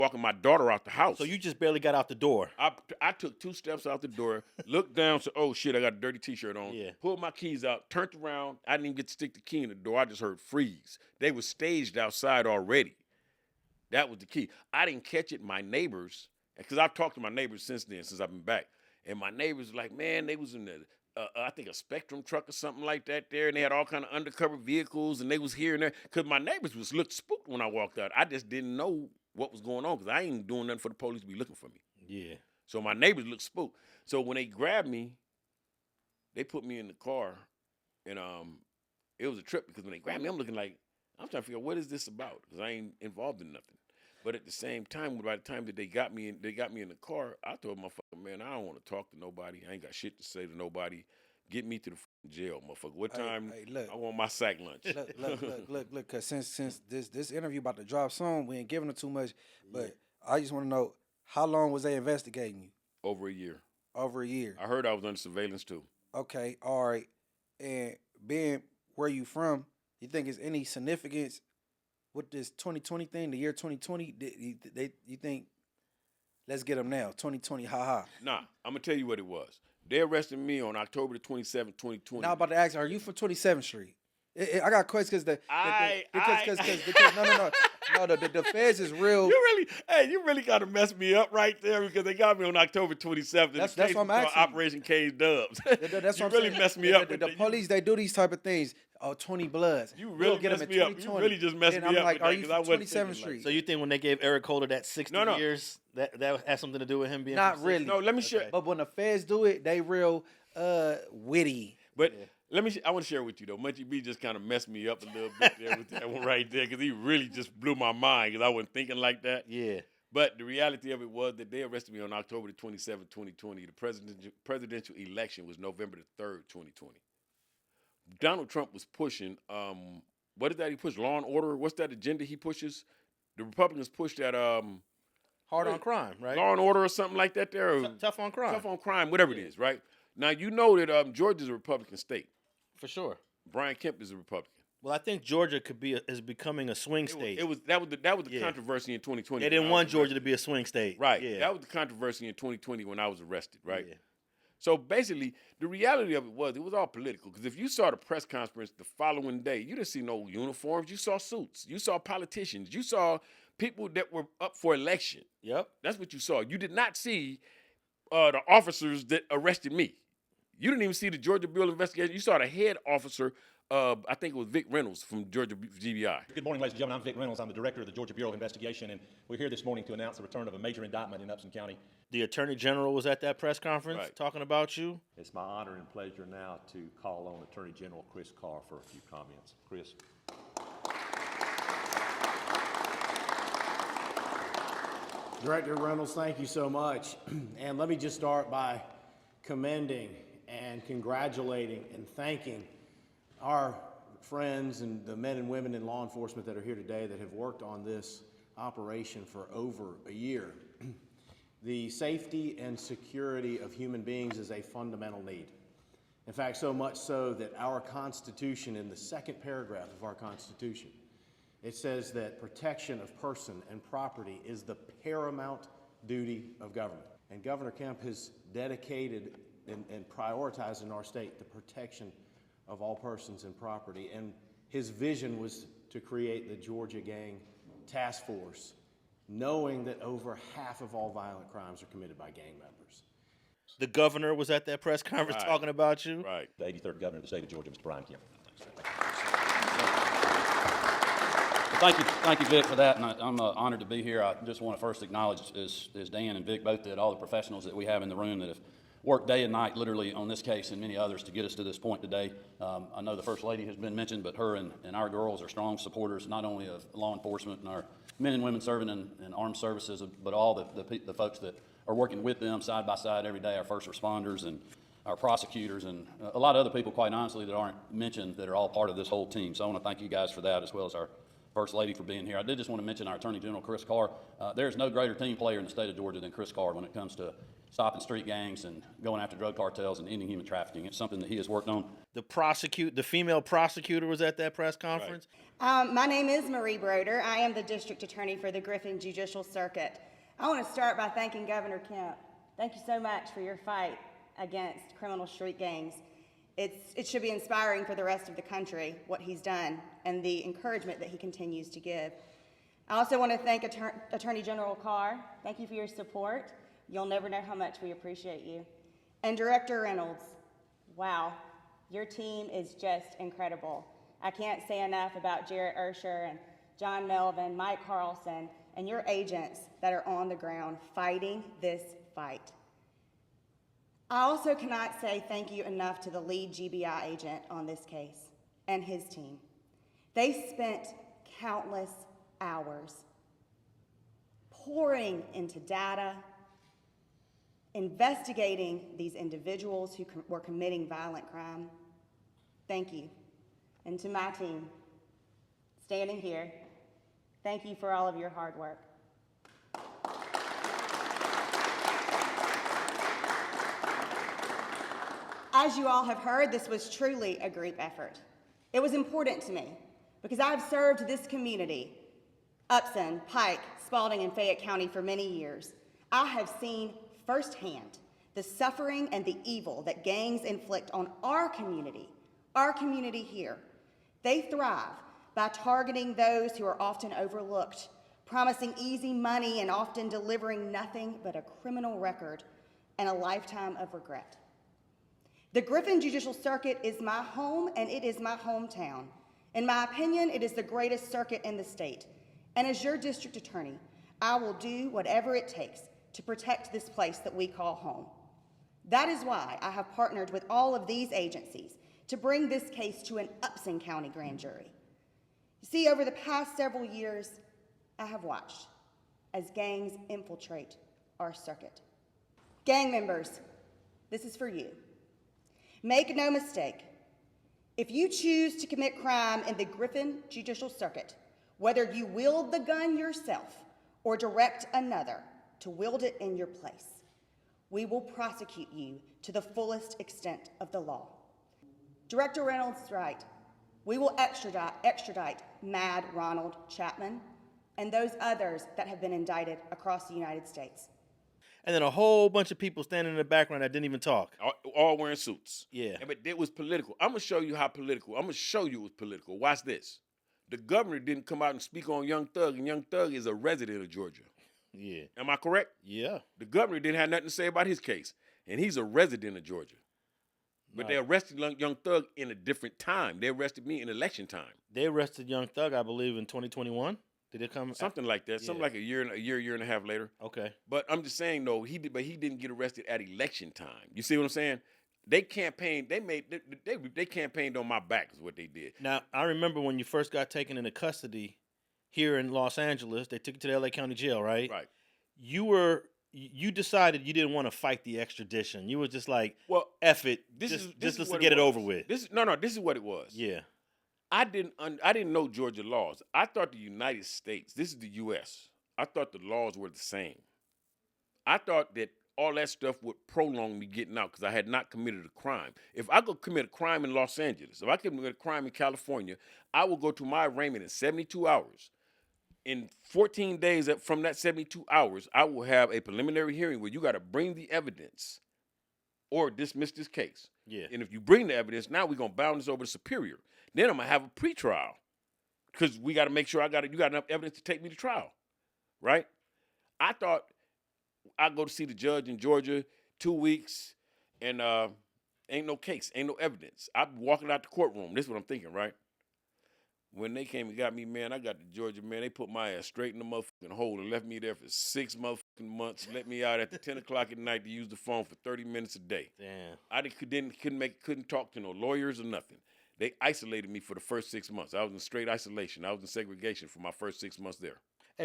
walking my daughter out the house. So you just barely got out the door. I took 2 steps out the door, looked down, said, oh, shit, I got a dirty T-shirt on. Yeah. Pulled my keys out, turned around. I didn't even get to stick the key in the door. I just heard freeze. They were staged outside already. That was the key. I didn't catch it. My neighbors, because I've talked to my neighbors since then, since I've been back. And my neighbors were like, man, they was in the, I think a Spectrum truck or something like that there, and they had all kind of undercover vehicles, and they was here and there. Because my neighbors looked spooked when I walked out. I just didn't know what was going on because I ain't doing nothing for the police to be looking for me. Yeah. So my neighbors looked spooked. So when they grabbed me, they put me in the car, and it was a trip because when they grabbed me, I'm looking like, I'm trying to figure out what is this about because I ain't involved in nothing. But at the same time, by the time that they got me in the car, I told motherfucker, man, I don't want to talk to nobody. I ain't got shit to say to nobody. Get me to the jail, motherfucker. What time? Hey, look, I want my sack lunch. Look, because since this interview about to drop soon, we ain't giving it too much. But I just want to know, how long was they investigating you? Over a year. Over a year. I heard I was under surveillance too. Okay, all right. And being where you from, you think it's any significance with this 2020 thing, the year 2020? You think, let's get them now, 2020, ha. Nah, I'm going to tell you what it was. They arrested me on October the 27th, 2020. Now I'm about to ask, are you from 27th Street? I got questions because the feds is real. You really got to mess me up right there because they got me on October 27th. That's what I'm asking. Operation Cage Dubs. That's what I'm really saying. messed me up. The police, they do these type of things. Oh, 20 Bloods. You really messed me up. You really just messed me up. And I'm like, with are you that, from 27th Street? So you think when they gave Eric Holder that 60 years, that has something to do with him being Not really. No, let me share. But when the feds do it, they real witty. But I want to share with you though. Munchie B just kind of messed me up a little bit there with that one right there because he really just blew my mind because I wasn't thinking like that. Yeah. But the reality of it was that they arrested me on October the 27th, 2020. The presidential election was November the 3rd, 2020. Donald Trump was pushing, what is that he pushed? Law and order? What's that agenda he pushes? The Republicans pushed that hard on crime, right? Law and order or something like that there. Tough on crime. Tough on crime, whatever it is, right? Now, you know that Georgia's a Republican state. For sure. Brian Kemp is a Republican. Well, I think Georgia is becoming a swing state. That was the controversy in 2020. They didn't want Georgia to be a swing state. Right. Yeah. That was the controversy in 2020 when I was arrested, right? Yeah. So basically, the reality of it was all political. Because if you saw the press conference the following day, you didn't see no uniforms. You saw suits. You saw politicians. You saw people that were up for election. Yep. That's what you saw. You did not see the officers that arrested me. You didn't even see the Georgia Bureau of Investigation. You saw the head officer, I think it was Vic Reynolds from Georgia GBI. Good morning, ladies and gentlemen. I'm Vic Reynolds. I'm the director of the Georgia Bureau of Investigation, and we're here this morning to announce the return of a major indictment in Upson County. The Attorney General was at that press conference talking about you. It's my honor and pleasure now to call on Attorney General Chris Carr for a few comments. Chris. Director Reynolds, thank you so much. And let me just start by commending and congratulating and thanking our friends and the men and women in law enforcement that are here today that have worked on this operation for over a year. The safety and security of human beings is a fundamental need. In fact, so much so that our Constitution, in the second paragraph of our Constitution, it says that protection of person and property is the paramount duty of government. And Governor Kemp has dedicated and prioritized in our state the protection of all persons and property. And his vision was to create the Georgia Gang Task Force, knowing that over half of all violent crimes are committed by gang members. The governor was at that press conference talking about you. Right. The 83rd governor of the state of Georgia, Mr. Brian Kemp. Thank you, Vic, for that, and I'm honored to be here. I just want to first acknowledge, as Dan and Vic both did, all the professionals that we have in the room that have worked day and night, literally, on this case and many others to get us to this point today. I know the First Lady has been mentioned, but her and our girls are strong supporters, not only of law enforcement and our men and women serving in armed services, but all the folks that are working with them side by side every day, our first responders and our prosecutors, and a lot of other people, quite honestly, that aren't mentioned that are all part of this whole team. So I want to thank you guys for that, as well as our First Lady for being here. I did just want to mention our Attorney General, Chris Carr. There's no greater team player in the state of Georgia than Chris Carr when it comes to stopping street gangs and going after drug cartels and ending human trafficking. It's something that he has worked on. The female prosecutor was at that press conference. My name is Marie Broder. I am the district attorney for the Griffin Judicial Circuit. I want to start by thanking Governor Kemp. Thank you so much for your fight against criminal street gangs. It should be inspiring for the rest of the country, what he's done, and the encouragement that he continues to give. I also want to thank Attorney General Carr. Thank you for your support. You'll never know how much we appreciate you. And Director Reynolds, wow, your team is just incredible. I can't say enough about Jarrett Ursher and John Melvin, Mike Carlson, and your agents that are on the ground fighting this fight. I also cannot say thank you enough to the lead GBI agent on this case and his team. They spent countless hours pouring into data, investigating these individuals who were committing violent crime. Thank you. And to my team, standing here, thank you for all of your hard work. As you all have heard, this was truly a group effort. It was important to me because I've served this community, Upson, Pike, Spalding, and Fayette County for many years. I have seen firsthand the suffering and the evil that gangs inflict on our community here. They thrive by targeting those who are often overlooked, promising easy money and often delivering nothing but a criminal record and a lifetime of regret. The Griffin Judicial Circuit is my home and it is my hometown. In my opinion, it is the greatest circuit in the state. And as your district attorney, I will do whatever it takes to protect this place that we call home. That is why I have partnered with all of these agencies to bring this case to an Upson County grand jury. You see, over the past several years, I have watched as gangs infiltrate our circuit. Gang members, this is for you. Make no mistake, if you choose to commit crime in the Griffin Judicial Circuit, whether you wield the gun yourself or direct another to wield it in your place, we will prosecute you to the fullest extent of the law. Director Reynolds is right. We will extradite Madd Ronald Chapman and those others that have been indicted across the United States. And then a whole bunch of people standing in the background that didn't even talk. All wearing suits. Yeah. But it was political. I'm going to show you how political. I'm going to show you it was political. Watch this. The governor didn't come out and speak on Young Thug, and Young Thug is a resident of Georgia. Yeah. Am I correct? Yeah. The governor didn't have nothing to say about his case, and he's a resident of Georgia. But they arrested Young Thug in a different time. They arrested me in election time. They arrested Young Thug, I believe, in 2021. Did it come? Something like that. Something like a year and a half later. Okay. But I'm just saying though, he didn't get arrested at election time. You see what I'm saying? They campaigned. They campaigned on my back is what they did. Now I remember when you first got taken into custody here in Los Angeles. They took you to the LA County Jail, right? Right. You decided you didn't want to fight the extradition. You were just like, well, F it. This is to what get it over with. This is what it was. Yeah. I didn't know Georgia laws. I thought the United States, this is the U.S., I thought the laws were the same. I thought that all that stuff would prolong me getting out because I had not committed a crime. If I go commit a crime in Los Angeles, if I commit a crime in California, I will go to my arraignment in 72 hours. In 14 days from that 72 hours, I will have a preliminary hearing where you got to bring the evidence or dismiss this case. Yeah. And if you bring the evidence, now we're going to bound this over to Superior. Then I'm going to have a pretrial because we got to make sure you got enough evidence to take me to trial, right? I thought I'd go to see the judge in Georgia 2 weeks and ain't no case, ain't no evidence. I'm walking out the courtroom. This is what I'm thinking, right? When they came and got me, man, I got to Georgia, man. They put my ass straight in the motherfucking hole and left me there for 6 motherfucking months. Let me out at 10 o'clock at night to use the phone for 30 minutes a day. Damn. I couldn't talk to no lawyers or nothing. They isolated me for the first 6 months. I was in straight isolation. I was in segregation for my first 6 months there.